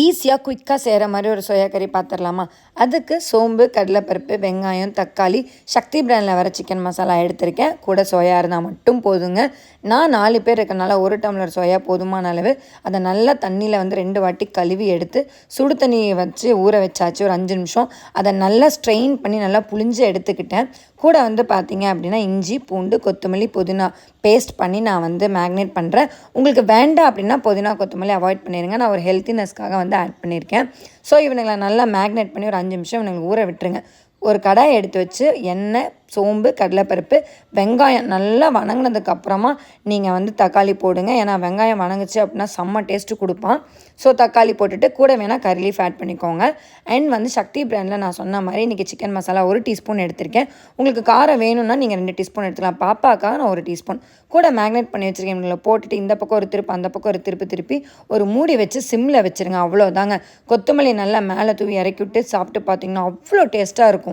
ஈஸியாக குயிக்காக செய்கிற மாதிரி ஒரு சோயா கறி பார்த்துடலாமா? அதுக்கு சோம்பு, கடலைப்பருப்பு, வெங்காயம், தக்காளி, சக்தி பிராண்டில் வர சிக்கன் மசாலா எடுத்திருக்கேன். கூட சோயா இருந்தால் மட்டும் போதுங்க. நான் 4 பேர் இருக்கனால 1 டம்ளர் சோயா போதுமான அளவு. அதை நல்லா தண்ணியில் 2 வாட்டி கழுவி எடுத்து சுடு தண்ணியை வச்சு ஊற வச்சாச்சு ஒரு 5 நிமிஷம். அதை நல்லா ஸ்ட்ரெயின் பண்ணி நல்லா புழிஞ்சு எடுத்துக்கிட்டேன். கூட பார்த்தீங்க அப்படின்னா இஞ்சி, பூண்டு, கொத்தமல்லி, புதினா பேஸ்ட் பண்ணி நான் மேக்னேட் பண்ணுறேன். உங்களுக்கு வேண்டாம் அப்படின்னா புதினா, கொத்தமல்லி அவாய்ட் பண்ணிடுங்க. நான் ஒரு ஹெல்த்தினஸ்க்காக ஆட் பண்ணியிருக்கேன். ஸோ இவனுங்களை நல்லா மேக்னேட் பண்ணி ஒரு 5 நிமிஷம் இவனுங்களை ஊற விட்டுருங்க. ஒரு கடாயை எடுத்து வச்சு எண்ணெய், சோம்பு, கடலைப்பருப்பு, வெங்காயம் நல்லா வணங்கினதுக்கப்புறமா நீங்கள் தக்காளி போடுங்க. ஏன்னா வெங்காயம் வணங்குச்சு அப்படின்னா செம்ம டேஸ்ட்டு கொடுப்பான். ஸோ தக்காளி போட்டுட்டு கூட வேணால் கறி லீஃப் ஆட் பண்ணிக்கோங்க. அண்ட் சக்தி பிராண்டில் நான் சொன்ன மாதிரி இன்றைக்கி சிக்கன் மசாலா 1 டீஸ்பூன் எடுத்திருக்கேன். உங்களுக்கு காரம் வேணும்னா நீங்கள் 2 டீஸ்பூன் எடுத்துக்கலாம். பாப்பாக்காக நான் 1 டீஸ்பூன் கூட மேக்னேட் பண்ணி வச்சுருக்கேன். இவங்களை போட்டுட்டு இந்த பக்கம் ஒரு திருப்பு, அந்த பக்கம் ஒரு திருப்பி ஒரு மூடி வச்சு சிம்மில் வச்சுருங்க. அவ்வளோதாங்க. கொத்தமல்லி நல்லா மேலே தூவி இறக்கி விட்டு சாப்பிட்டு பார்த்தீங்கன்னா அவ்வளோ டேஸ்ட்டாக இருக்கும்.